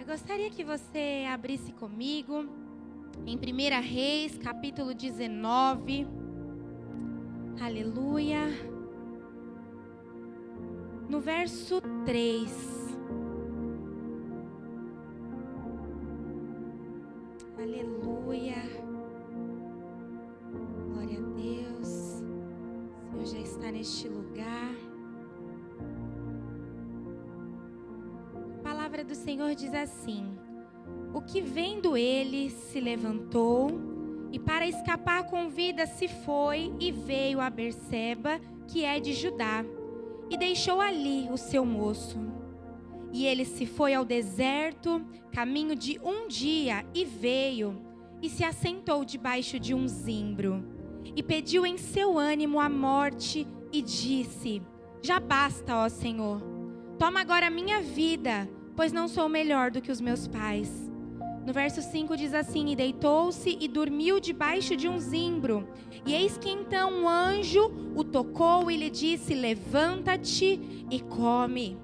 Eu gostaria que você abrisse comigo em 1 Reis, capítulo 19. Aleluia. No verso 3. Aleluia. Glória a Deus. O Senhor já está neste lugar. A palavra do Senhor diz assim: o que vendo ele se levantou e para escapar com vida se foi e veio a Berseba, que é de Judá, e deixou ali o seu moço. E ele se foi ao deserto, caminho de um dia, e veio, e se assentou debaixo de um zimbro, e pediu em seu ânimo a morte, e disse: já basta, ó Senhor, toma agora a minha vida, pois não sou melhor do que os meus pais. No verso 5 diz assim: e deitou-se e dormiu debaixo de um zimbro. E eis que então um anjo o tocou e lhe disse: levanta-te e come.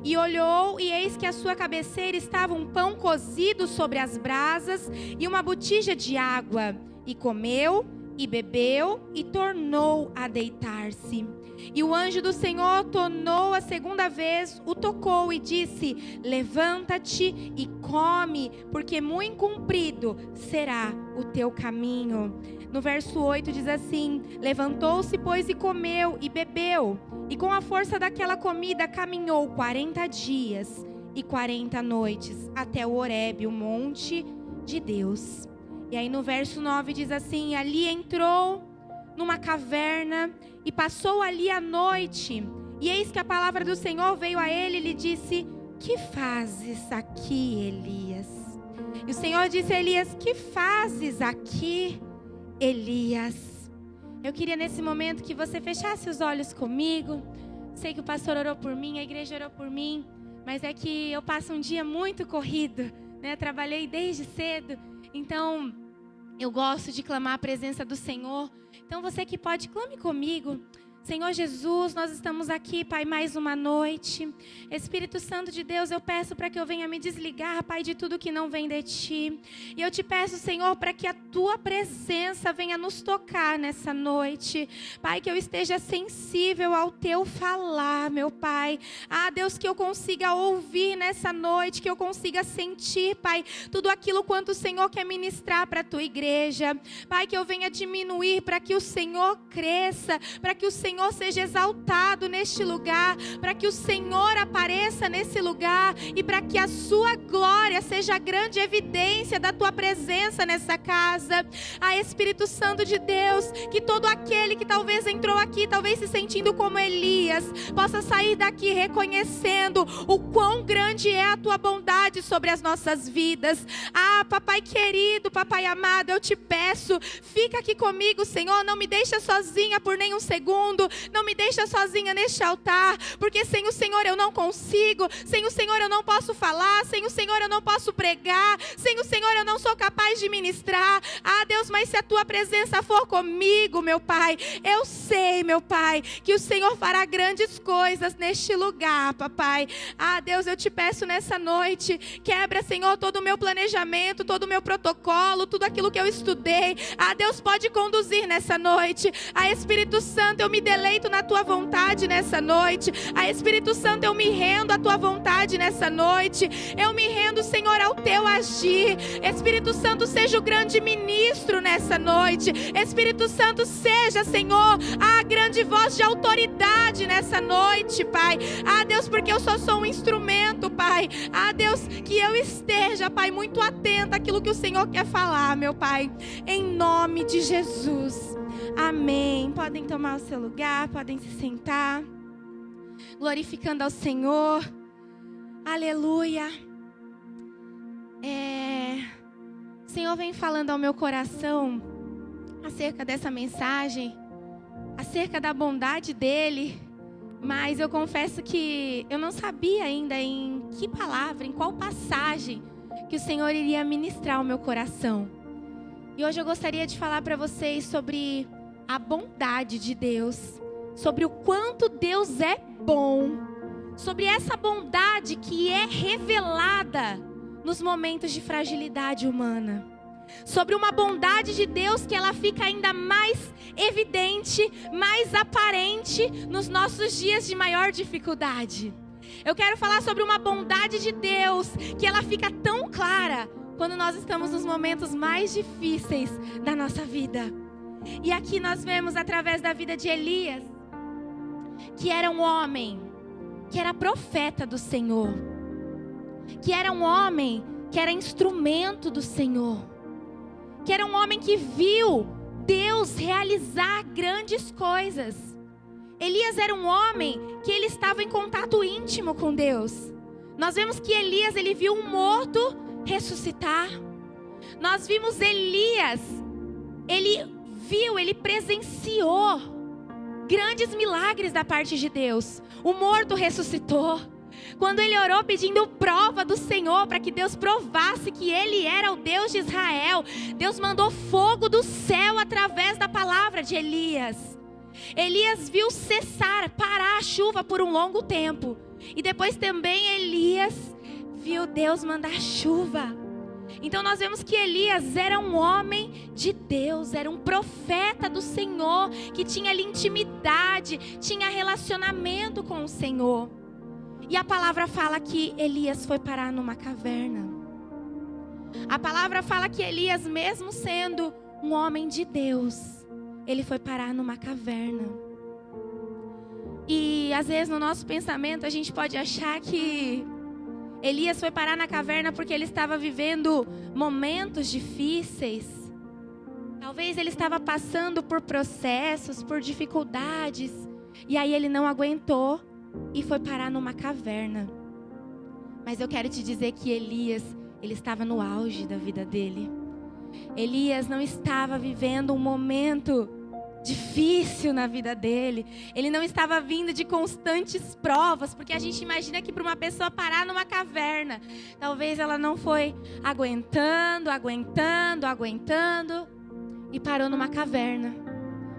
E olhou, e eis que à sua cabeceira estava um pão cozido sobre as brasas e uma botija de água. E comeu, e bebeu, e tornou a deitar-se. E o anjo do Senhor tornou a segunda vez, o tocou e disse: levanta-te e come, porque muito comprido será o teu caminho. No verso 8 diz assim: levantou-se, pois, e comeu, e bebeu, e com a força daquela comida caminhou 40 dias e 40 noites, até o Horebe, o monte de Deus. E aí no verso 9 diz assim: ali entrou numa caverna e passou ali a noite. E eis que a palavra do Senhor veio a ele e lhe disse: que fazes aqui, Elias? E o Senhor disse a Elias: que fazes aqui, Elias? Eu queria nesse momento que você fechasse os olhos comigo. Sei que o pastor orou por mim, a igreja orou por mim, mas é que eu passo um dia muito corrido, né? Trabalhei desde cedo, então eu gosto de clamar a presença do Senhor. Então você que pode, clame comigo. Senhor Jesus, nós estamos aqui, Pai, mais uma noite. Espírito Santo de Deus, eu peço para que eu venha me desligar, Pai, de tudo que não vem de Ti. E eu te peço, Senhor, para que a Tua presença venha nos tocar nessa noite. Pai, que eu esteja sensível ao Teu falar, meu Pai. Ah, Deus, que eu consiga ouvir nessa noite, que eu consiga sentir, Pai, tudo aquilo quanto o Senhor quer ministrar para a Tua igreja. Pai, que eu venha diminuir para que o Senhor cresça, para que o Senhor seja exaltado neste lugar, para que o Senhor apareça nesse lugar e para que a sua glória seja a grande evidência da tua presença nessa casa. Ah, Espírito Santo de Deus, que todo aquele que talvez entrou aqui, talvez se sentindo como Elias, possa sair daqui reconhecendo o quão grande é a tua bondade sobre as nossas vidas. Ah, papai querido, papai amado, eu te peço, fica aqui comigo, Senhor, não me deixa sozinha por nenhum segundo. Não me deixa sozinha neste altar, porque sem o Senhor eu não consigo, sem o Senhor eu não posso falar, sem o Senhor eu não posso pregar, sem o Senhor eu não sou capaz de ministrar. Ah, Deus, mas se a tua presença for comigo, meu Pai, eu sei, meu Pai, que o Senhor fará grandes coisas neste lugar, papai. Ah, Deus, eu te peço nessa noite, quebra, Senhor, todo o meu planejamento, todo o meu protocolo, tudo aquilo que eu estudei. Ah, Deus, pode conduzir nessa noite. Ah, Espírito Santo, eu me deleito na tua vontade nessa noite. Ah, Espírito Santo, eu me rendo à tua vontade nessa noite. Eu me rendo, Senhor, ao teu agir. Espírito Santo, seja o grande ministro nessa noite. Espírito Santo, seja, Senhor, a grande voz de autoridade nessa noite, Pai. Ah, Deus, porque eu só sou um instrumento, Pai. Ah, Deus, que eu esteja, Pai, muito atenta àquilo que o Senhor quer falar, meu Pai. Em nome de Jesus. Amém. Podem tomar o seu lugar, podem se sentar. Glorificando ao Senhor. Aleluia. O Senhor vem falando ao meu coração acerca dessa mensagem, acerca da bondade dEle. Mas eu confesso que eu não sabia ainda em que palavra, em qual passagem que o Senhor iria ministrar ao meu coração. E hoje eu gostaria de falar para vocês sobre a bondade de Deus, sobre o quanto Deus é bom, sobre essa bondade que é revelada nos momentos de fragilidade humana. Sobre uma bondade de Deus que ela fica ainda mais evidente, mais aparente nos nossos dias de maior dificuldade. Eu quero falar sobre uma bondade de Deus que ela fica tão clara quando nós estamos nos momentos mais difíceis da nossa vida. E aqui nós vemos através da vida de Elias, que era um homem, que era profeta do Senhor, que era um homem que era instrumento do Senhor, que era um homem que viu Deus realizar grandes coisas. Elias era um homem que ele estava em contato íntimo com Deus. Nós vemos que Elias, ele viu um morto ressuscitar. Nós vimos Elias, ele presenciou grandes milagres da parte de Deus. O morto ressuscitou. Quando ele orou pedindo prova do Senhor para que Deus provasse que ele era o Deus de Israel, Deus mandou fogo do céu através da palavra de Elias. Elias viu parar a chuva por um longo tempo. E depois também Elias viu Deus mandar chuva. Então nós vemos que Elias era um homem de Deus, era um profeta do Senhor, que tinha ali intimidade, tinha relacionamento com o Senhor. E a palavra fala que Elias foi parar numa caverna. A palavra fala que Elias, mesmo sendo um homem de Deus, ele foi parar numa caverna. E às vezes no nosso pensamento a gente pode achar que Elias foi parar na caverna porque ele estava vivendo momentos difíceis. Talvez ele estava passando por processos, por dificuldades. E aí ele não aguentou e foi parar numa caverna. Mas eu quero te dizer que Elias, ele estava no auge da vida dele. Elias não estava vivendo um momento difícil na vida dele. Ele não estava vindo de constantes provas, porque a gente imagina que para uma pessoa parar numa caverna, talvez ela não foi aguentando e parou numa caverna.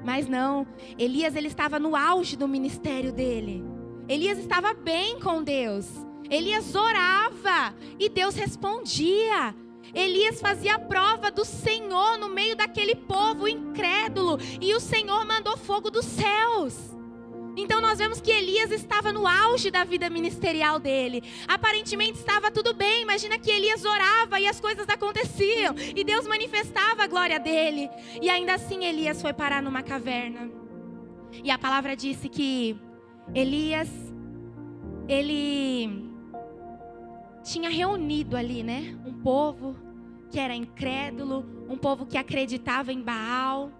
Mas não, Elias, ele estava no auge do ministério dele. Elias estava bem com Deus. Elias orava e Deus respondia. Elias fazia a prova do Senhor no meio daquele povo incrédulo, e o Senhor mandou fogo dos céus. Então nós vemos que Elias estava no auge da vida ministerial dele. Aparentemente estava tudo bem. Imagina que Elias orava e as coisas aconteciam, e Deus manifestava a glória dele. E ainda assim Elias foi parar numa caverna. E a palavra disse que Elias, ele tinha reunido ali, um povo que era incrédulo, um povo que acreditava em Baal.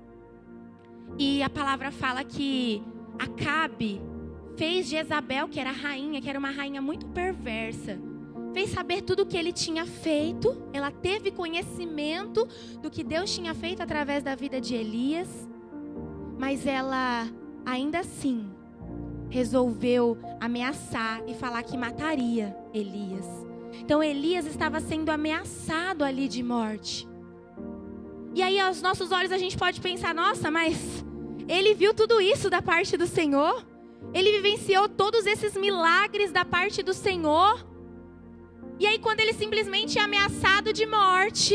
E a palavra fala que Acabe fez Jezabel, que era a rainha, que era uma rainha muito perversa, fez saber tudo o que ele tinha feito. Ela teve conhecimento do que Deus tinha feito através da vida de Elias, mas ela ainda assim resolveu ameaçar e falar que mataria Elias. Então Elias estava sendo ameaçado ali de morte. E aí aos nossos olhos a gente pode pensar: nossa, mas ele viu tudo isso da parte do Senhor? Ele vivenciou todos esses milagres da parte do Senhor? E aí quando ele simplesmente é ameaçado de morte,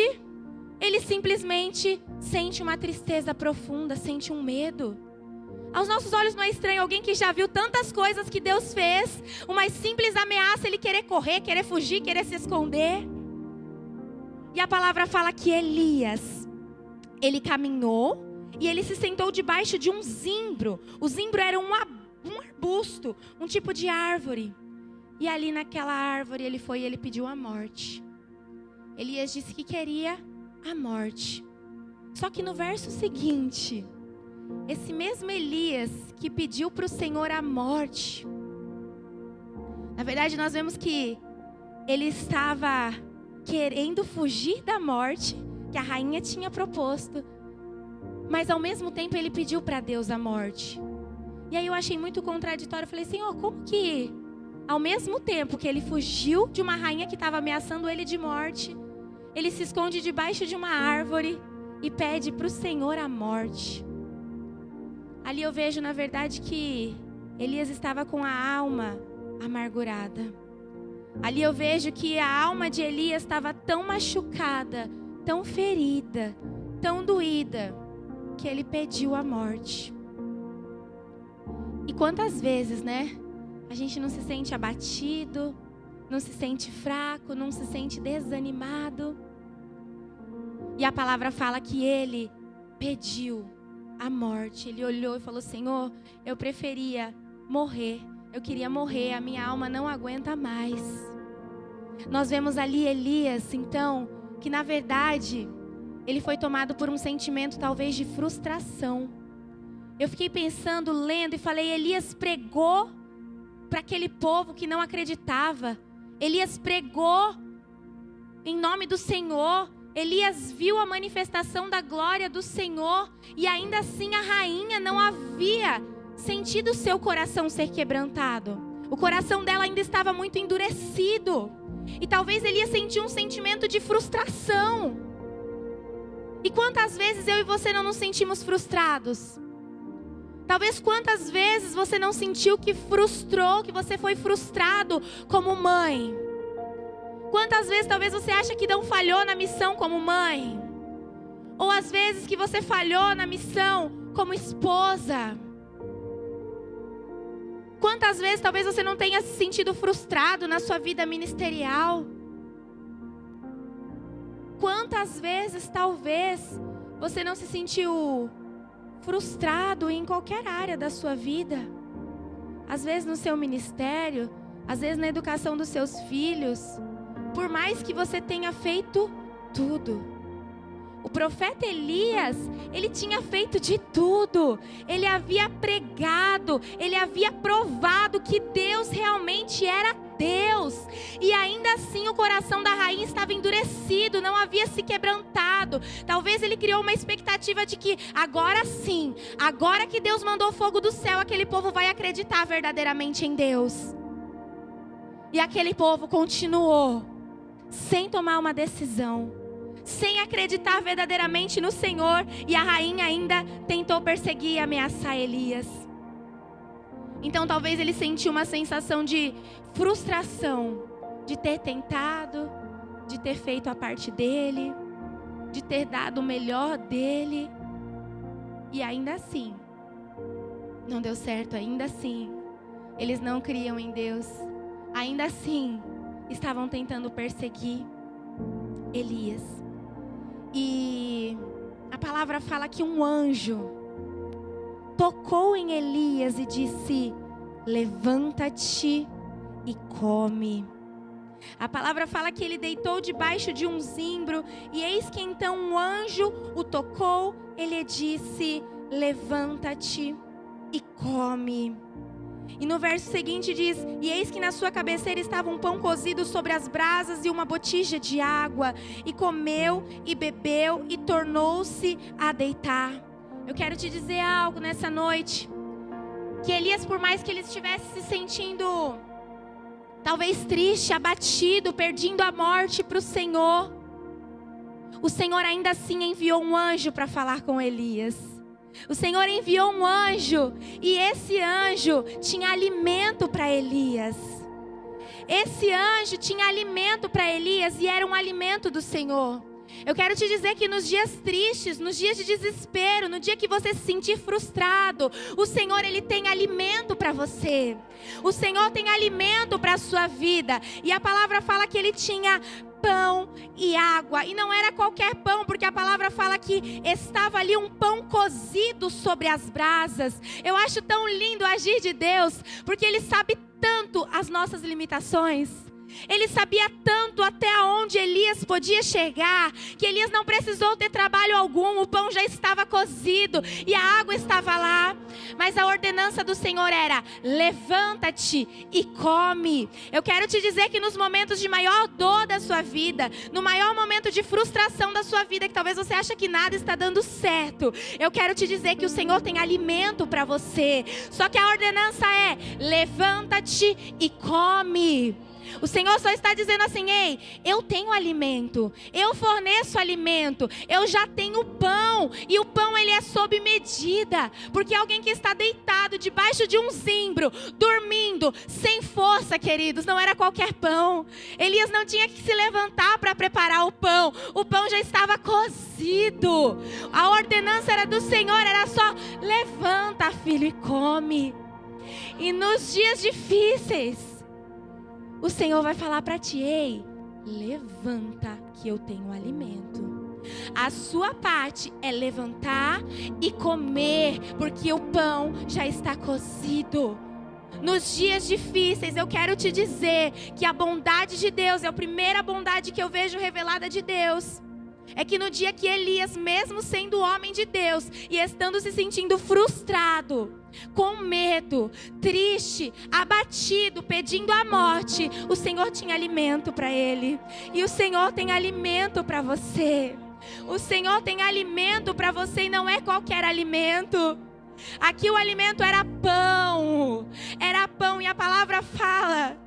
ele simplesmente sente uma tristeza profunda, sente um medo. Aos nossos olhos não é estranho alguém que já viu tantas coisas que Deus fez, uma simples ameaça, ele querer correr, querer fugir, querer se esconder. E a palavra fala que Elias, ele caminhou e ele se sentou debaixo de um zimbro. O zimbro era um arbusto, um tipo de árvore. E ali naquela árvore ele pediu a morte. Elias disse que queria a morte. Só que no verso seguinte, esse mesmo Elias que pediu para o Senhor a morte, na verdade nós vemos que ele estava querendo fugir da morte que a rainha tinha proposto, mas ao mesmo tempo ele pediu para Deus a morte. E aí eu achei muito contraditório. Eu falei: Senhor, como que ao mesmo tempo que ele fugiu de uma rainha que estava ameaçando ele de morte, ele se esconde debaixo de uma árvore e pede para o Senhor a morte? Ali eu vejo, na verdade, que Elias estava com a alma amargurada. Ali eu vejo que a alma de Elias estava tão machucada, tão ferida, tão doída, que ele pediu a morte. E quantas vezes, né? A gente não se sente abatido, não se sente fraco, não se sente desanimado. E a palavra fala que ele pediu a morte. Ele olhou e falou: Senhor, eu preferia morrer. Eu queria morrer, a minha alma não aguenta mais. Nós vemos ali Elias, então, que na verdade, ele foi tomado por um sentimento talvez de frustração. Eu fiquei pensando, lendo e falei, Elias pregou para aquele povo que não acreditava. Elias pregou em nome do Senhor. Elias viu a manifestação da glória do Senhor. E ainda assim a rainha não havia sentido o seu coração ser quebrantado. O coração dela ainda estava muito endurecido. E talvez Elias sentiu um sentimento de frustração. E quantas vezes eu e você não nos sentimos frustrados? Talvez quantas vezes você não sentiu que frustrou, que você foi frustrado como mãe? Quantas vezes talvez você acha que não falhou na missão como mãe? Ou às vezes que você falhou na missão como esposa? Quantas vezes talvez você não tenha se sentido frustrado na sua vida ministerial? Quantas vezes talvez você não se sentiu frustrado em qualquer área da sua vida? Às vezes no seu ministério, às vezes na educação dos seus filhos. Por mais que você tenha feito tudo. O profeta Elias, ele tinha feito de tudo. Ele havia pregado, ele havia provado que Deus realmente era Deus. E ainda assim o coração da rainha estava endurecido, não havia se quebrantado. Talvez ele criou uma expectativa de que agora sim, agora que Deus mandou fogo do céu, aquele povo vai acreditar verdadeiramente em Deus. E aquele povo continuou sem tomar uma decisão, sem acreditar verdadeiramente no Senhor. E a rainha ainda tentou perseguir e ameaçar Elias. Então talvez ele sentiu uma sensação de frustração, de ter tentado, de ter feito a parte dele, de ter dado o melhor dele. E ainda assim, não deu certo, ainda assim, eles não criam em Deus. Ainda assim, estavam tentando perseguir Elias. E a palavra fala que um anjo tocou em Elias e disse: levanta-te e come. A palavra fala que ele deitou debaixo de um zimbro, e eis que então um anjo o tocou, ele disse: levanta-te e come. E no verso seguinte diz: e eis que na sua cabeceira estava um pão cozido sobre as brasas e uma botija de água. E comeu e bebeu e tornou-se a deitar. Eu quero te dizer algo nessa noite. Que Elias, por mais que ele estivesse se sentindo talvez triste, abatido, perdendo a morte para o Senhor ainda assim enviou um anjo para falar com Elias. O Senhor enviou um anjo, e esse anjo tinha alimento para Elias. Esse anjo tinha alimento para Elias, e era um alimento do Senhor. Eu quero te dizer que nos dias tristes, nos dias de desespero, no dia que você se sentir frustrado, o Senhor, Ele tem alimento para você. O Senhor tem alimento para a sua vida. E a palavra fala que Ele tinha pão e água. E não era qualquer pão, porque a palavra fala que estava ali um pão cozido sobre as brasas. Eu acho tão lindo o agir de Deus, porque Ele sabe tanto as nossas limitações. Ele sabia tanto até onde Elias podia chegar, que Elias não precisou ter trabalho algum. O pão já estava cozido e a água estava lá. Mas a ordenança do Senhor era: levanta-te e come. Eu quero te dizer que nos momentos de maior dor da sua vida, no maior momento de frustração da sua vida, que talvez você ache que nada está dando certo, eu quero te dizer que o Senhor tem alimento para você. Só que a ordenança é: levanta-te e come. O Senhor só está dizendo assim: ei, eu tenho alimento, eu forneço alimento, eu já tenho pão, e o pão ele é sob medida, porque alguém que está deitado debaixo de um zimbro, dormindo, sem força, queridos, não era qualquer pão. Elias não tinha que se levantar para preparar o pão já estava cozido. A ordenança era do Senhor, era só: levanta, filho, e come. E nos dias difíceis, o Senhor vai falar para ti: ei, levanta que eu tenho alimento. A sua parte é levantar e comer, porque o pão já está cozido. Nos dias difíceis, eu quero te dizer que a bondade de Deus é a primeira bondade que eu vejo revelada de Deus. É que no dia que Elias, mesmo sendo homem de Deus e estando se sentindo frustrado, com medo, triste, abatido, pedindo a morte, o Senhor tinha alimento para ele. E o Senhor tem alimento para você. O Senhor tem alimento para você, e não é qualquer alimento. Aqui o alimento era pão, e a palavra fala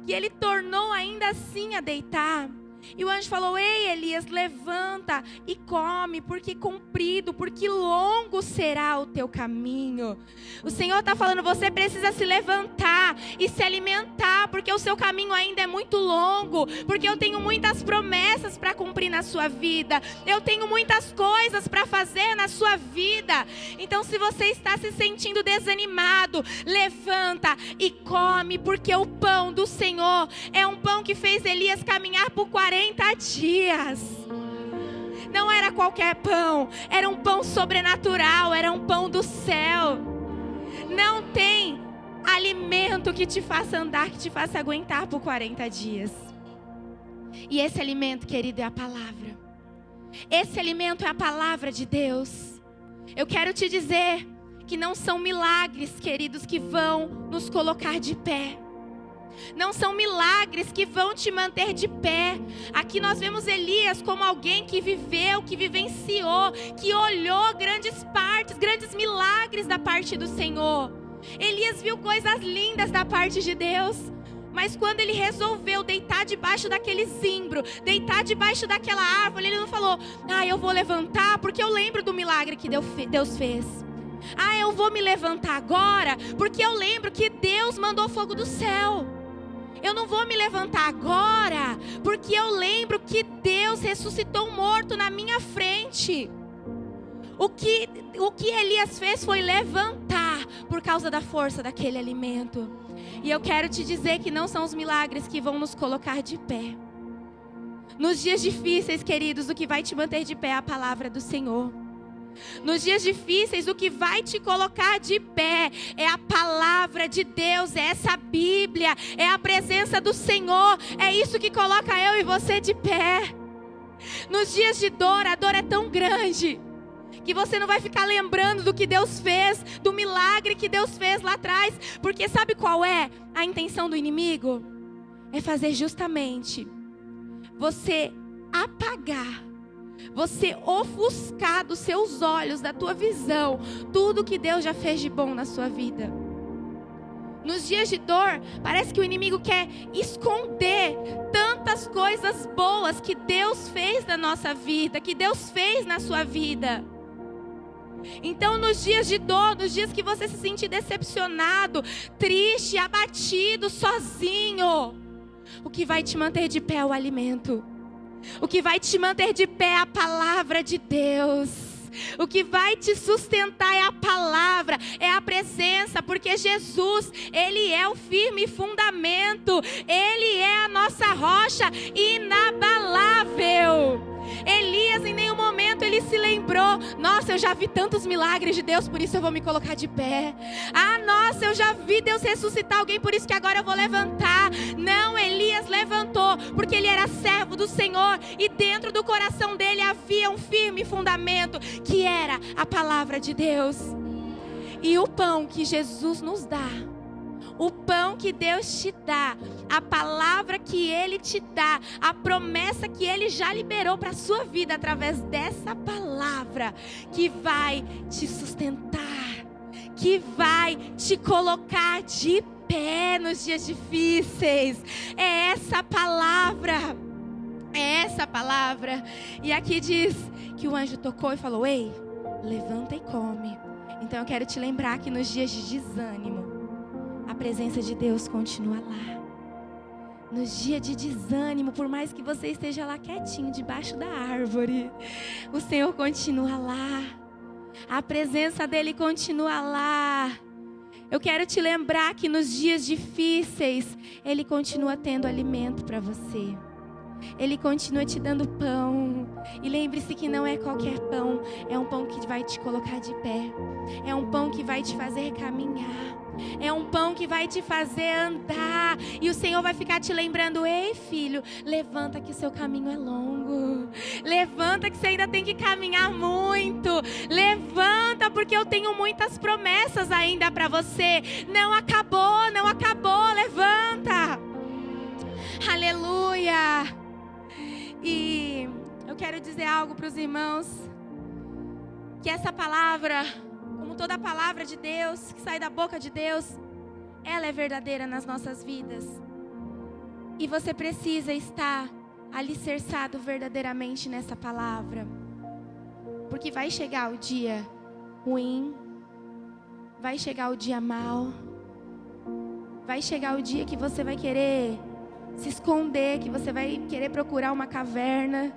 que ele tornou ainda assim a deitar. E o anjo falou: ei, Elias, levanta e come, porque comprido, porque longo será o teu caminho. O Senhor está falando: você precisa se levantar e se alimentar, porque o seu caminho ainda é muito longo, porque eu tenho muitas promessas para cumprir na sua vida, eu tenho muitas coisas para fazer na sua vida. Então, se você está se sentindo desanimado, levanta e come, porque o pão do Senhor é um pão que fez Elias caminhar por 40 dias. Não era qualquer pão, era um pão sobrenatural, era um pão do céu. Não tem alimento que te faça andar, que te faça aguentar por 40 dias. E esse alimento, querido, é a palavra. Esse alimento é a palavra de Deus. Eu quero te dizer que não são milagres, queridos, que vão nos colocar de pé. Não são milagres que vão te manter de pé. Aqui nós vemos Elias como alguém que viveu, que vivenciou, que olhou grandes partes, grandes milagres da parte do Senhor. Elias viu coisas lindas da parte de Deus. Mas quando ele resolveu deitar debaixo daquele zimbro, deitar debaixo daquela árvore, ele não falou: eu vou levantar porque eu lembro do milagre que Deus fez. Eu vou me levantar agora porque eu lembro que Deus mandou fogo do céu. Eu não vou me levantar agora porque eu lembro que Deus ressuscitou um morto na minha frente. O que Elias fez foi levantar por causa da força daquele alimento. E eu quero te dizer que não são os milagres que vão nos colocar de pé. Nos dias difíceis, queridos, o que vai te manter de pé é a palavra do Senhor. Nos dias difíceis, o que vai te colocar de pé é a palavra de Deus, é essa Bíblia, é a presença do Senhor. É isso que coloca eu e você de pé. Nos dias de dor, a dor é tão grande que você não vai ficar lembrando do que Deus fez, do milagre que Deus fez lá atrás. Porque sabe qual é a intenção do inimigo? É fazer justamente você apagar, você ofuscar dos seus olhos, da tua visão, tudo que Deus já fez de bom na sua vida. Nos dias de dor, parece que o inimigo quer esconder tantas coisas boas que Deus fez na nossa vida, que Deus fez na sua vida. Então, nos dias de dor, nos dias que você se sentir decepcionado, triste, abatido, sozinho, o que vai te manter de pé é o alimento. O que vai te manter de pé é a palavra de Deus. O que vai te sustentar é a palavra, é a presença, porque Jesus, Ele é o firme fundamento, Ele é a nossa rocha inabalável. Elias, em nenhum momento ele se lembrou: nossa, eu já vi tantos milagres de Deus, por isso eu vou me colocar de pé. Nossa, eu já vi Deus ressuscitar alguém, por isso que agora eu vou levantar. Não, Elias levantou porque ele era servo do Senhor, e dentro do coração dele havia um firme fundamento, que era a palavra de Deus. E o pão que Jesus nos dá, o pão que Deus te dá, a palavra que Ele te dá, a promessa que Ele já liberou para a sua vida através dessa palavra, que vai te sustentar, que vai te colocar de pé nos dias difíceis. É essa palavra. É essa palavra. E aqui diz que o anjo tocou e falou: ei, levanta e come. Então eu quero te lembrar que nos dias de desânimo, a presença de Deus continua lá. Nos dias de desânimo, por mais que você esteja lá quietinho, debaixo da árvore, o Senhor continua lá. A presença dEle continua lá. Eu quero te lembrar que nos dias difíceis, Ele continua tendo alimento para você. Ele continua te dando pão. E lembre-se que não é qualquer pão. É um pão que vai te colocar de pé. É um pão que vai te fazer caminhar. É um pão que vai te fazer andar. E o Senhor vai ficar te lembrando: ei, filho, levanta que o seu caminho é longo. Levanta que você ainda tem que caminhar muito. Levanta porque eu tenho muitas promessas ainda para você. Não acabou, não acabou. Levanta. Aleluia. E eu quero dizer algo para os irmãos, que essa palavra, como toda palavra de Deus, que sai da boca de Deus, ela é verdadeira nas nossas vidas. E você precisa estar alicerçado verdadeiramente nessa palavra. Porque vai chegar o dia ruim, vai chegar o dia mau, vai chegar o dia que você vai querer se esconder, que você vai querer procurar uma caverna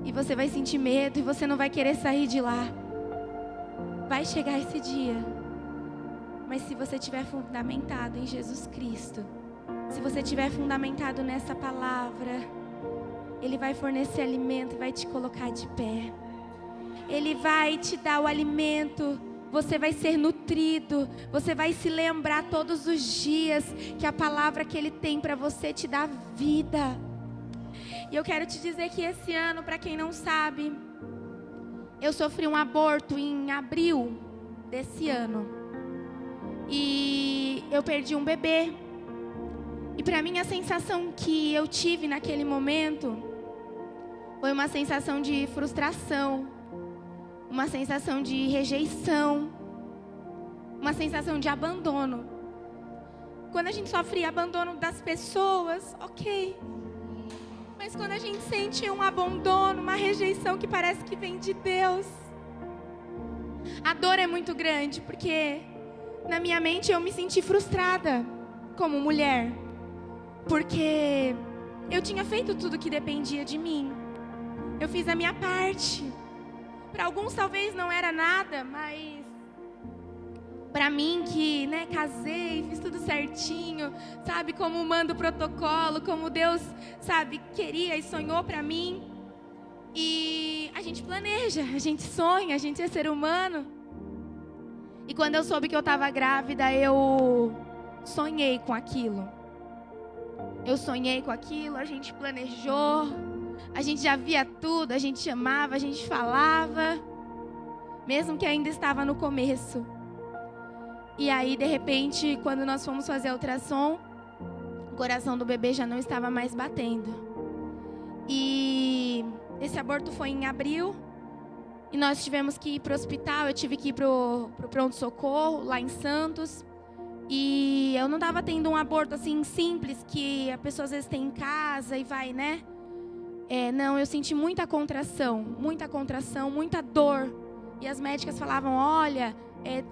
e você vai sentir medo e você não vai querer sair de lá. Vai chegar esse dia. Mas se você estiver fundamentado em Jesus Cristo, se você estiver fundamentado nessa palavra, Ele vai fornecer alimento e vai te colocar de pé. Ele vai te dar o alimento. Você vai ser nutrido. Você vai se lembrar todos os dias que a palavra que Ele tem para você te dá vida. E eu quero te dizer que esse ano, para quem não sabe, eu sofri um aborto em abril desse ano. E eu perdi um bebê. E para mim a sensação que eu tive naquele momento foi uma sensação de frustração. Uma sensação de rejeição, uma sensação de abandono. Quando a gente sofre abandono das pessoas, ok. Mas quando a gente sente um abandono, uma rejeição que parece que vem de Deus, a dor é muito grande, porque na minha mente eu me senti frustrada como mulher, porque eu tinha feito tudo que dependia de mim. Eu fiz a minha parte. Para alguns talvez não era nada, mas para mim que, casei, fiz tudo certinho, sabe, como manda o protocolo, como Deus, sabe, queria e sonhou para mim. E a gente planeja, a gente sonha, a gente é ser humano. E quando eu soube que eu estava grávida, eu sonhei com aquilo. Eu sonhei com aquilo, a gente planejou. A gente já via tudo, a gente chamava, a gente falava, mesmo que ainda estava no começo. E aí, de repente, quando nós fomos fazer a ultrassom, o coração do bebê já não estava mais batendo. E esse aborto foi em abril, e nós tivemos que ir para o hospital, eu tive que ir para o pronto-socorro, lá em Santos. E eu não estava tendo um aborto assim simples, que a pessoa às vezes tem em casa e vai, não, eu senti muita contração, muita dor. E as médicas falavam: olha,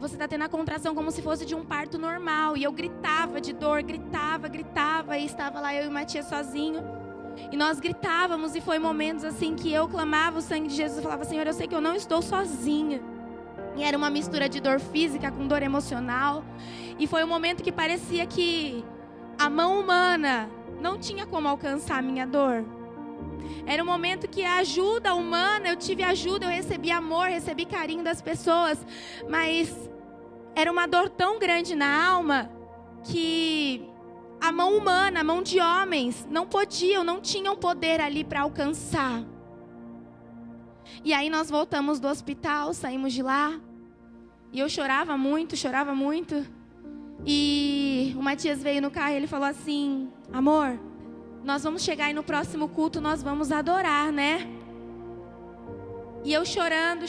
você está tendo a contração como se fosse de um parto normal. E eu gritava de dor, gritava. E estava lá eu e o Matias sozinho. E nós gritávamos, e foi momentos assim que eu clamava o sangue de Jesus. Eu falava: Senhor, eu sei que eu não estou sozinha. E era uma mistura de dor física com dor emocional. E foi um momento que parecia que a mão humana não tinha como alcançar a minha dor. Era um momento que a ajuda humana, eu tive ajuda, eu recebi amor, recebi carinho das pessoas, mas era uma dor tão grande na alma que a mão humana, a mão de homens, não tinham poder ali para alcançar. E aí nós voltamos do hospital, saímos de lá, e eu chorava muito, e o Matias veio no carro e ele falou assim: amor, nós vamos chegar e no próximo culto nós vamos adorar, né? E eu chorando.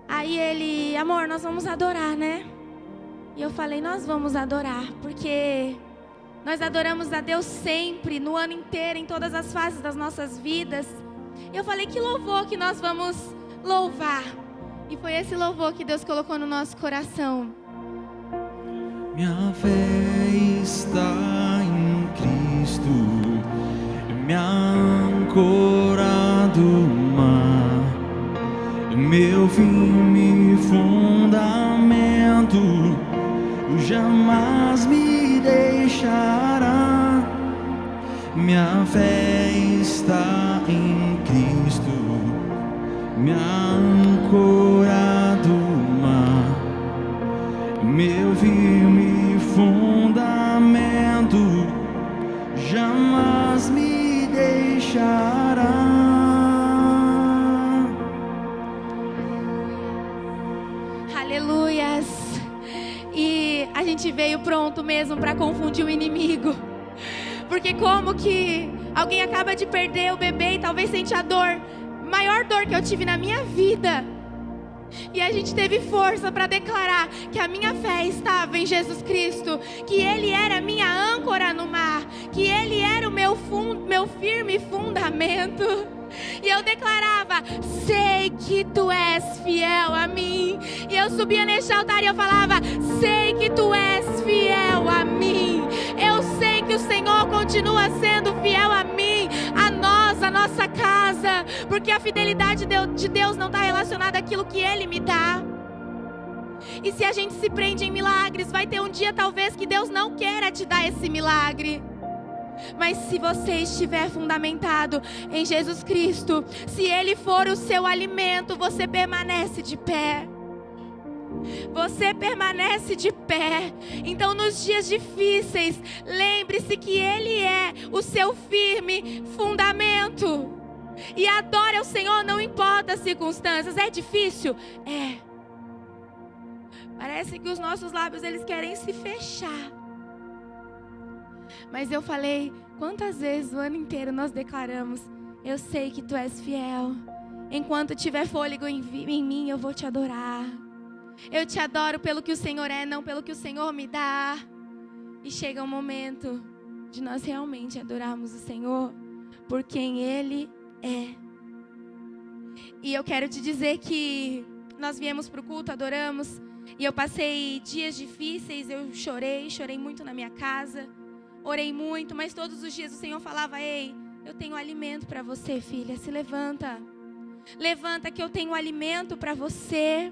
Aí ele: amor, nós vamos adorar, né? E eu falei, nós vamos adorar, porque nós adoramos a Deus sempre, no ano inteiro, em todas as fases das nossas vidas. E eu falei, que louvor que nós vamos louvar. E foi esse louvor que Deus colocou no nosso coração. Minha fé está em Cristo, me âncora do mar, meu firme fundamento jamais me deixará. Minha fé está em Cristo, me âncora do mar, meu firme fundamento jamais me deixará. Aleluias. E a gente veio pronto mesmo para confundir o inimigo. Porque como que alguém acaba de perder o bebê e talvez sente a dor, maior dor que eu tive na minha vida. E a gente teve força para declarar que a minha fé estava em Jesus Cristo, que Ele era a minha âncora no mar, que Ele era o meu firme fundamento. E eu declarava, sei que Tu és fiel a mim. E eu subia neste altar e eu falava, sei que Tu és fiel a mim. Eu sei que o Senhor continua sendo fiel a mim, a nós, a nossa casa. Porque a fidelidade de Deus não está relacionada àquilo que Ele me dá. E se a gente se prende em milagres, vai ter um dia talvez que Deus não queira te dar esse milagre. Mas se você estiver fundamentado em Jesus Cristo, se Ele for o seu alimento, você permanece de pé. Você permanece de pé. Então nos dias difíceis, lembre-se que Ele é o seu firme fundamento. E adore ao Senhor, não importa as circunstâncias. É difícil? É. Parece que os nossos lábios eles querem se fechar. Mas eu falei, quantas vezes o ano inteiro nós declaramos, eu sei que Tu és fiel. Enquanto tiver fôlego em mim, eu vou Te adorar. Eu Te adoro pelo que o Senhor é, não pelo que o Senhor me dá. E chega um momento de nós realmente adorarmos o Senhor por quem Ele é. E eu quero te dizer que nós viemos para o culto, adoramos. E eu passei dias difíceis, eu chorei muito na minha casa. Orei muito, mas todos os dias o Senhor falava, ei, eu tenho alimento para você, filha, se levanta. Levanta que eu tenho alimento para você.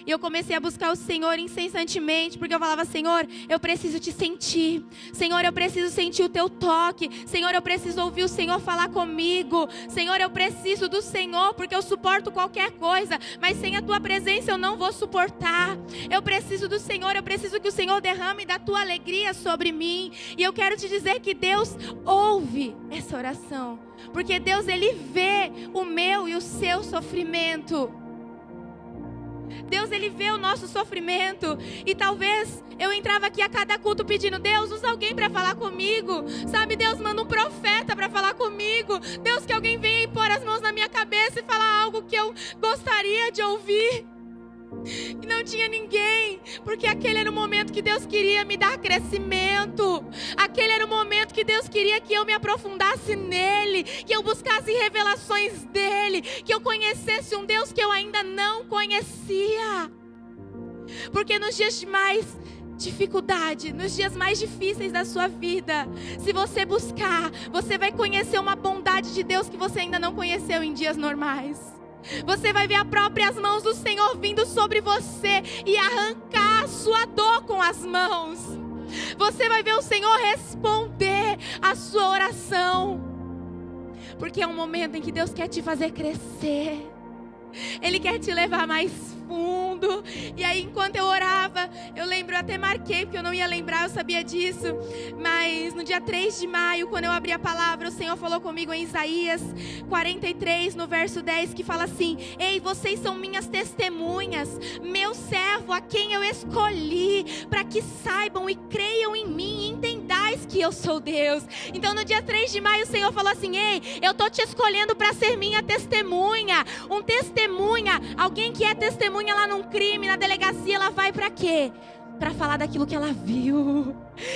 E eu comecei a buscar o Senhor incessantemente, porque eu falava, Senhor, eu preciso Te sentir. Senhor, eu preciso sentir o Teu toque. Senhor, eu preciso ouvir o Senhor falar comigo. Senhor, eu preciso do Senhor, porque eu suporto qualquer coisa, mas sem a Tua presença eu não vou suportar. Eu preciso do Senhor, eu preciso que o Senhor derrame da Tua alegria sobre mim. E eu quero te dizer que Deus ouve essa oração, porque Deus, Ele vê o meu e o seu sofrimento. Deus, Ele vê o nosso sofrimento. E talvez eu entrava aqui a cada culto pedindo, Deus, usa alguém para falar comigo. Sabe, Deus, manda um profeta para falar comigo. Deus, que alguém venha e pôr as mãos na minha cabeça e falar algo que eu gostaria de ouvir. E não tinha ninguém, porque aquele era o momento que Deus queria me dar crescimento. Aquele era o momento que Deus queria que eu me aprofundasse nele, que eu buscasse revelações dele, que eu conhecesse um Deus que eu ainda não conhecia. Porque nos dias de mais dificuldade, nos dias mais difíceis da sua vida, se você buscar, você vai conhecer uma bondade de Deus que você ainda não conheceu em dias normais. Você vai ver as próprias mãos do Senhor vindo sobre você e arrancar a sua dor com as mãos. Você vai ver o Senhor responder a sua oração. Porque é um momento em que Deus quer te fazer crescer. Ele quer te levar mais fundo. E aí enquanto eu orava, eu lembro, eu até marquei, porque eu não ia lembrar, eu sabia disso. Mas no dia 3 de maio, quando eu abri a palavra, o Senhor falou comigo em Isaías 43, no verso 10, que fala assim: ei, vocês são minhas testemunhas, meu servo a quem eu escolhi, para que saibam e creiam em mim e entendais que eu sou Deus. Então no dia 3 de maio o Senhor falou assim: ei, eu estou te escolhendo para ser minha testemunha. Alguém que é testemunha lá num crime, na delegacia, ela vai para quê? para falar daquilo que ela viu.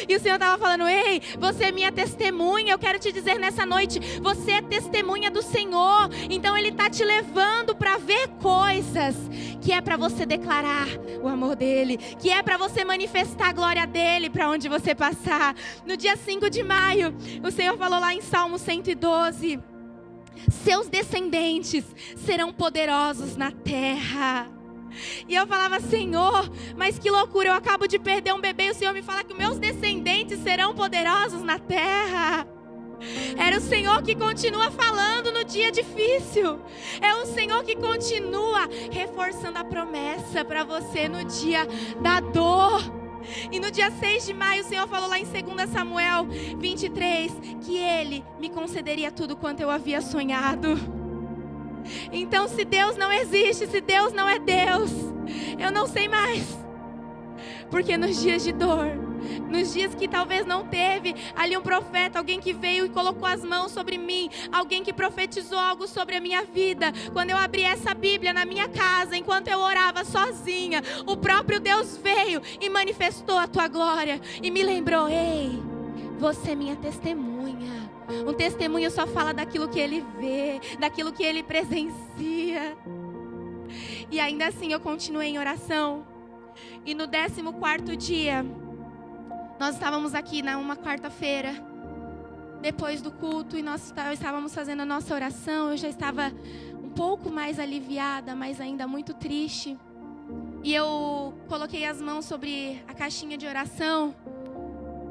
E o Senhor estava falando: ei, você é minha testemunha. Eu quero te dizer nessa noite, você é testemunha do Senhor. Então Ele está te levando para ver coisas que é para você declarar o amor dEle, que é para você manifestar a glória dEle para onde você passar. No dia 5 de maio, o Senhor falou lá em Salmo 112: seus descendentes serão poderosos na terra. E eu falava: Senhor, mas que loucura, eu acabo de perder um bebê e o Senhor me fala que meus descendentes serão poderosos na terra. Era o Senhor que continua falando no dia difícil. É o Senhor que continua reforçando a promessa para você no dia da dor. E no dia 6 de maio, o Senhor falou lá em 2 Samuel 23, que Ele me concederia tudo quanto eu havia sonhado. Então, se Deus não existe, se Deus não é Deus, eu não sei mais. Porque nos dias de dor, nos dias que talvez não teve ali um profeta, alguém que veio e colocou as mãos sobre mim, alguém que profetizou algo sobre a minha vida, quando eu abri essa Bíblia na minha casa, enquanto eu orava sozinha, o próprio Deus veio e manifestou a tua glória e me lembrou: ei, você é minha testemunha. Um testemunho só fala daquilo que ele vê, daquilo que ele presencia. E ainda assim eu continuei em oração. E no 14º dia, nós estávamos aqui numa quarta-feira, depois do culto, e nós estávamos fazendo a nossa oração. Eu já estava um pouco mais aliviada, mas ainda muito triste. E eu coloquei as mãos sobre a caixinha de oração.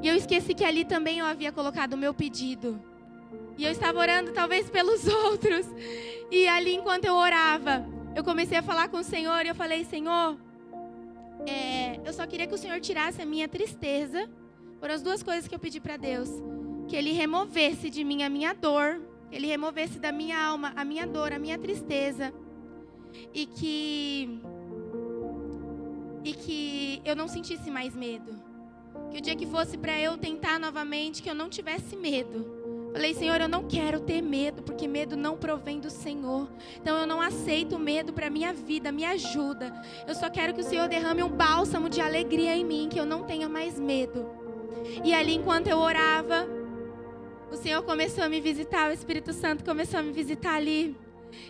E eu esqueci que ali também eu havia colocado o meu pedido. E eu estava orando talvez pelos outros. E ali, enquanto eu orava, eu comecei a falar com o Senhor. E eu falei: Senhor, eu só queria que o Senhor tirasse a minha tristeza. Foram as duas coisas que eu pedi para Deus. Que Ele removesse de mim a minha dor. Que Ele removesse da minha alma a minha dor, a minha tristeza. E que eu não sentisse mais medo. Que o dia que fosse para eu tentar novamente, que eu não tivesse medo. Falei: Senhor, eu não quero ter medo, porque medo não provém do Senhor. Então eu não aceito medo para a minha vida, me ajuda. Eu só quero que o Senhor derrame um bálsamo de alegria em mim, que eu não tenha mais medo. E ali, enquanto eu orava, o Senhor começou a me visitar, o Espírito Santo começou a me visitar ali.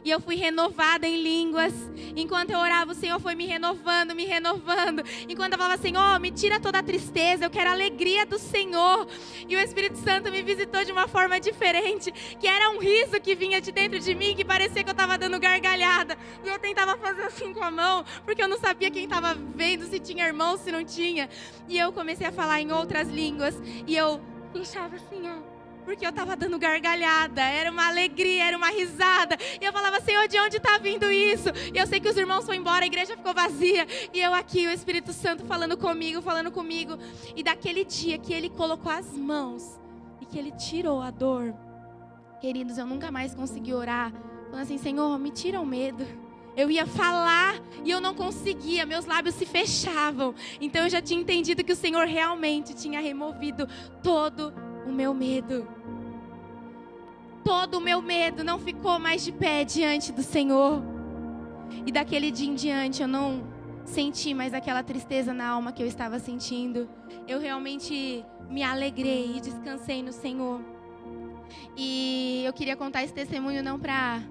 E eu fui renovada em línguas. Enquanto eu orava, o Senhor foi me renovando, me renovando. Enquanto eu falava: Senhor, me tira toda a tristeza, eu quero a alegria do Senhor. E o Espírito Santo me visitou de uma forma diferente, que era um riso que vinha de dentro de mim, que parecia que eu estava dando gargalhada. E eu tentava fazer assim com a mão, porque eu não sabia quem estava vendo, se tinha irmão, se não tinha. E eu comecei a falar em outras línguas. E eu fechava assim, ó, porque eu estava dando gargalhada, era uma alegria, era uma risada. E eu falava: Senhor, de onde está vindo isso? E eu sei que os irmãos foram embora, a igreja ficou vazia. E eu aqui, o Espírito Santo falando comigo. E daquele dia que Ele colocou as mãos e que Ele tirou a dor, queridos, eu nunca mais consegui orar falando assim: Senhor, me tira o medo. Eu ia falar e eu não conseguia, meus lábios se fechavam. Então eu já tinha entendido que o Senhor realmente tinha removido todo o meu medo. Todo o meu medo não ficou mais de pé diante do Senhor. E daquele dia em diante eu não senti mais aquela tristeza na alma que eu estava sentindo. Eu realmente me alegrei e descansei no Senhor. E eu queria contar esse testemunho não para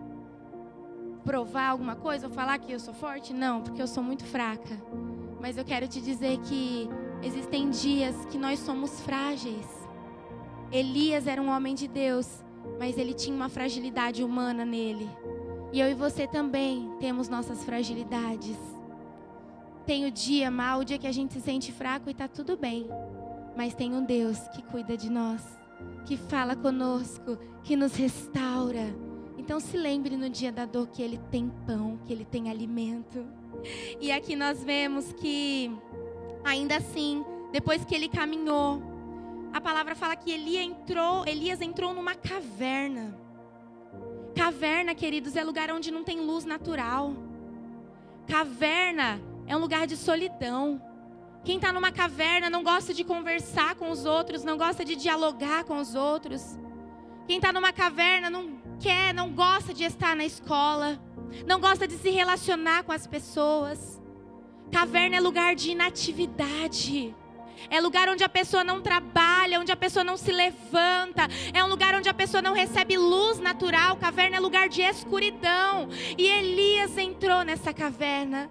provar alguma coisa ou falar que eu sou forte, não, porque eu sou muito fraca. Mas eu quero te dizer que existem dias que nós somos frágeis. Elias era um homem de Deus, mas ele tinha uma fragilidade humana nele. E eu e você também temos nossas fragilidades. Tem o dia mau, o dia que a gente se sente fraco e está tudo bem. Mas tem um Deus que cuida de nós, que fala conosco, que nos restaura. Então se lembre no dia da dor que Ele tem pão, que Ele tem alimento. E aqui nós vemos que, ainda assim, depois que ele caminhou, a palavra fala que Elias entrou numa caverna. Caverna, queridos, é lugar onde não tem luz natural. Caverna é um lugar de solidão. Quem está numa caverna não gosta de conversar com os outros, não gosta de dialogar com os outros. Quem está numa caverna não gosta de estar na escola, não gosta de se relacionar com as pessoas. Caverna é lugar de inatividade. É lugar onde a pessoa não trabalha, onde a pessoa não se levanta. É um lugar onde a pessoa não recebe luz natural. Caverna é lugar de escuridão. E Elias entrou nessa caverna.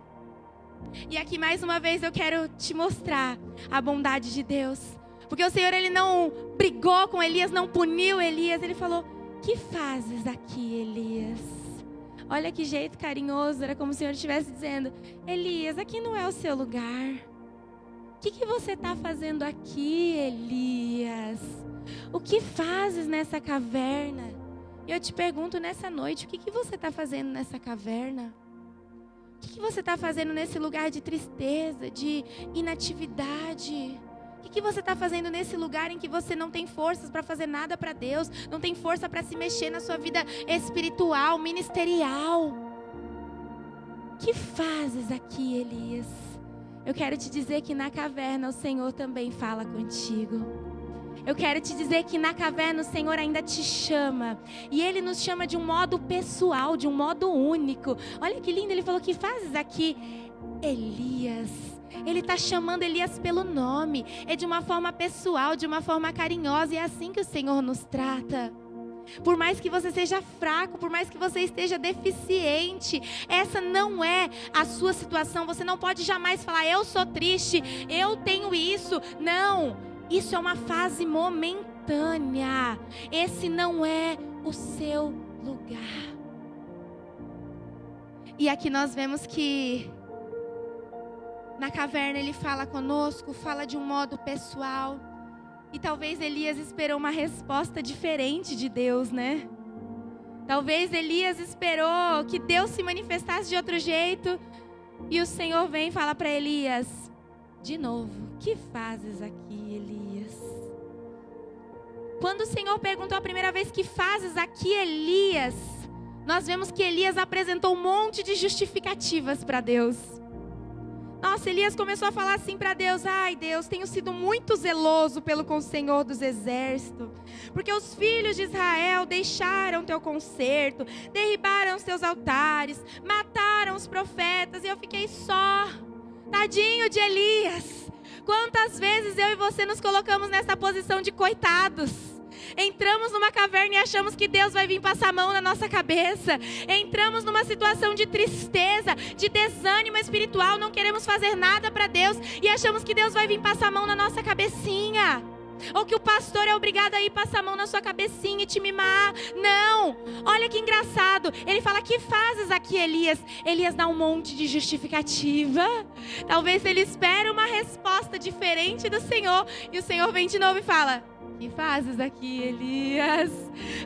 E aqui mais uma vez eu quero te mostrar a bondade de Deus. Porque o Senhor, Ele não brigou com Elias, não puniu Elias. Ele falou: que fazes aqui, Elias? Olha que jeito carinhoso, era como se o Senhor estivesse dizendo: Elias, aqui não é o seu lugar. O que você está fazendo aqui, Elias? O que fazes nessa caverna? E eu te pergunto nessa noite, o que você está fazendo nessa caverna? O que você está fazendo nesse lugar de tristeza, de inatividade? O que você está fazendo nesse lugar em que você não tem forças para fazer nada para Deus, não tem força para se mexer na sua vida espiritual, ministerial? O que fazes aqui, Elias? Eu quero te dizer que na caverna o Senhor também fala contigo. Eu quero te dizer que na caverna o Senhor ainda te chama. E Ele nos chama de um modo pessoal, de um modo único. Olha que lindo, Ele falou: que fazes aqui, Elias? Ele está chamando Elias pelo nome. É de uma forma pessoal, de uma forma carinhosa. E é assim que o Senhor nos trata. Por mais que você seja fraco, por mais que você esteja deficiente, essa não é a sua situação. Você não pode jamais falar: eu sou triste, eu tenho isso. Não, isso é uma fase momentânea. Esse não é o seu lugar. E aqui nós vemos que na caverna Ele fala conosco, fala de um modo pessoal. E talvez Elias esperou uma resposta diferente de Deus, né? Talvez Elias esperou que Deus se manifestasse de outro jeito. E o Senhor vem e fala para Elias de novo: que fazes aqui, Elias? Quando o Senhor perguntou a primeira vez: que fazes aqui, Elias? Nós vemos que Elias apresentou um monte de justificativas para Deus. Nossa, Elias começou a falar assim para Deus: ai Deus, tenho sido muito zeloso com o Senhor dos exércitos, porque os filhos de Israel deixaram teu concerto, derribaram os teus altares, mataram os profetas, e eu fiquei só. Tadinho de Elias. Quantas vezes eu e você nos colocamos nessa posição de coitados? Entramos numa caverna e achamos que Deus vai vir passar a mão na nossa cabeça. Entramos numa situação de tristeza, de desânimo espiritual, não queremos fazer nada para Deus e achamos que Deus vai vir passar a mão na nossa cabecinha. Ou que o pastor é obrigado a ir passar a mão na sua cabecinha e te mimar. Não, olha que engraçado. Ele fala: que fazes aqui, Elias? Elias dá um monte de justificativa. Talvez ele espere uma resposta diferente do Senhor. E o Senhor vem de novo e fala: que fazes aqui, Elias?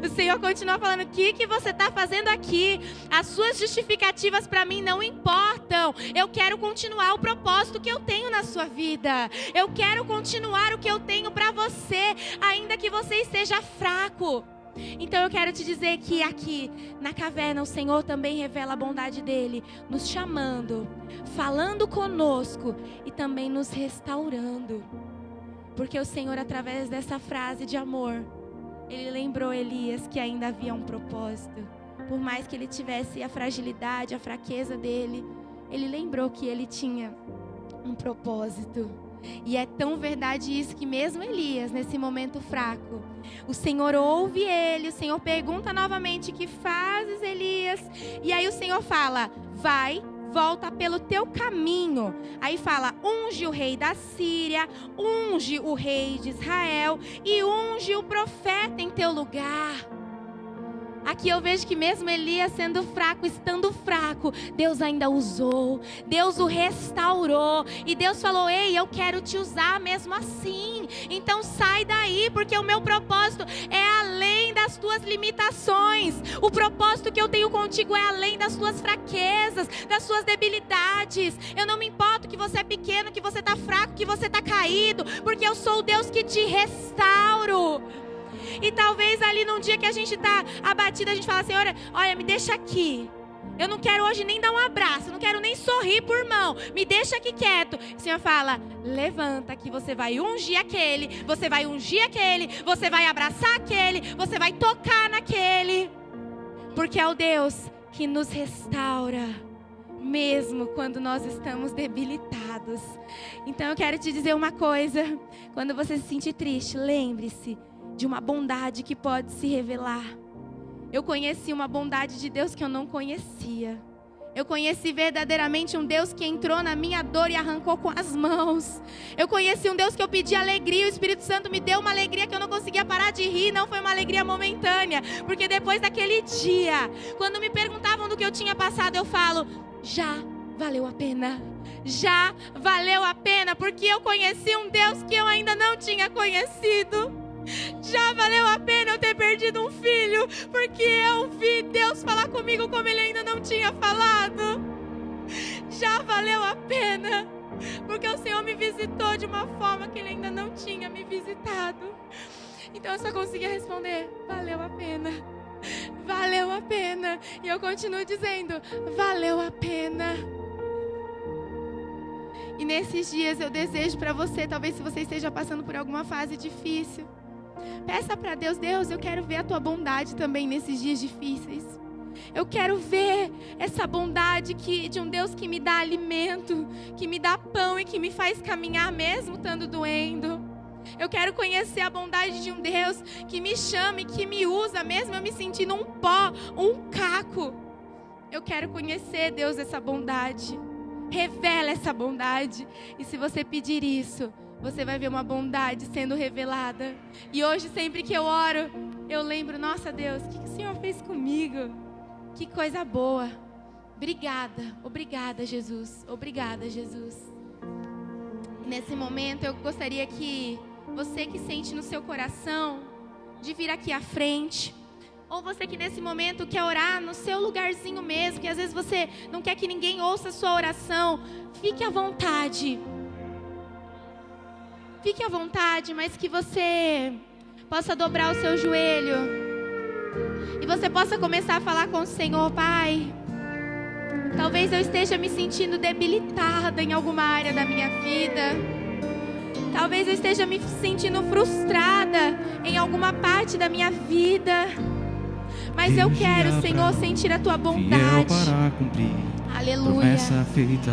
O Senhor continua falando: o que você está fazendo aqui? As suas justificativas para mim não importam. Eu quero continuar o propósito que eu tenho na sua vida. Eu quero continuar o que eu tenho para você, ainda que você esteja fraco. Então eu quero te dizer que aqui na caverna o Senhor também revela a bondade dele, nos chamando, falando conosco e também nos restaurando. Porque o Senhor, através dessa frase de amor, Ele lembrou Elias que ainda havia um propósito. Por mais que ele tivesse a fragilidade, a fraqueza dele, Ele lembrou que ele tinha um propósito. E é tão verdade isso que mesmo Elias, nesse momento fraco, o Senhor ouve ele, o Senhor pergunta novamente: que fazes, Elias? E aí o Senhor fala: vai, volta pelo teu caminho. Aí fala: unge o rei da Síria, unge o rei de Israel e unge o profeta em teu lugar. Aqui eu vejo que mesmo Elias sendo fraco, estando fraco, Deus ainda usou, Deus o restaurou. E Deus falou: ei, eu quero te usar mesmo assim. Então sai daí, porque o meu propósito é além das tuas limitações. O propósito que eu tenho contigo é além das tuas fraquezas, das suas debilidades. Eu não me importo que você é pequeno, que você está fraco, que você está caído, porque eu sou o Deus que te restauro. E talvez ali num dia que a gente está abatido, a gente fala: Senhor, olha, me deixa aqui. Eu não quero hoje nem dar um abraço, não quero nem sorrir por mão. Me deixa aqui quieto. O Senhor fala: levanta que você vai ungir aquele, você vai ungir aquele, você vai abraçar aquele, você vai tocar naquele. Porque é o Deus que nos restaura. mesmo quando nós estamos debilitados. Então eu quero te dizer uma coisa: quando você se sentir triste, lembre-se de uma bondade que pode se revelar. Eu conheci uma bondade de Deus que eu não conhecia. Eu conheci verdadeiramente um Deus que entrou na minha dor e arrancou com as mãos. Eu conheci um Deus que eu pedi alegria, o Espírito Santo me deu uma alegria que eu não conseguia parar de rir. Não foi uma alegria momentânea, porque depois daquele dia, quando me perguntavam do que eu tinha passado, eu falo: já valeu a pena. Já valeu a pena, porque eu conheci um Deus que eu ainda não tinha conhecido. Já valeu a pena eu ter perdido um filho, porque eu vi Deus falar comigo como Ele ainda não tinha falado. Já valeu a pena, porque o Senhor me visitou de uma forma que Ele ainda não tinha me visitado. Então eu só conseguia responder: valeu a pena. Valeu a pena. E eu continuo dizendo: valeu a pena. E nesses dias eu desejo para você, talvez se você esteja passando por alguma fase difícil, peça para Deus: Deus, eu quero ver a tua bondade também nesses dias difíceis. Eu quero ver essa bondade de um Deus que me dá alimento, que me dá pão e que me faz caminhar mesmo estando doendo. Eu quero conhecer a bondade de um Deus que me chama e que me usa mesmo eu me sentindo um pó, um caco. Eu quero conhecer, Deus, essa bondade. Revela essa bondade. E se você pedir isso, você vai ver uma bondade sendo revelada. E hoje, sempre que eu oro, eu lembro: nossa Deus, o que o Senhor fez comigo? Que coisa boa. Obrigada, obrigada Jesus, obrigada Jesus. E nesse momento eu gostaria que você que sente no seu coração de vir aqui à frente, ou você que nesse momento quer orar no seu lugarzinho mesmo, que às vezes você não quer que ninguém ouça a sua oração, fique à vontade. Fique à vontade, mas que você possa dobrar o seu joelho e você possa começar a falar com o Senhor: Pai, talvez eu esteja me sentindo debilitada em alguma área da minha vida. Talvez eu esteja me sentindo frustrada em alguma parte da minha vida. Mas eu quero, Senhor, sentir a tua bondade. Para cumprir, aleluia. promessa feita.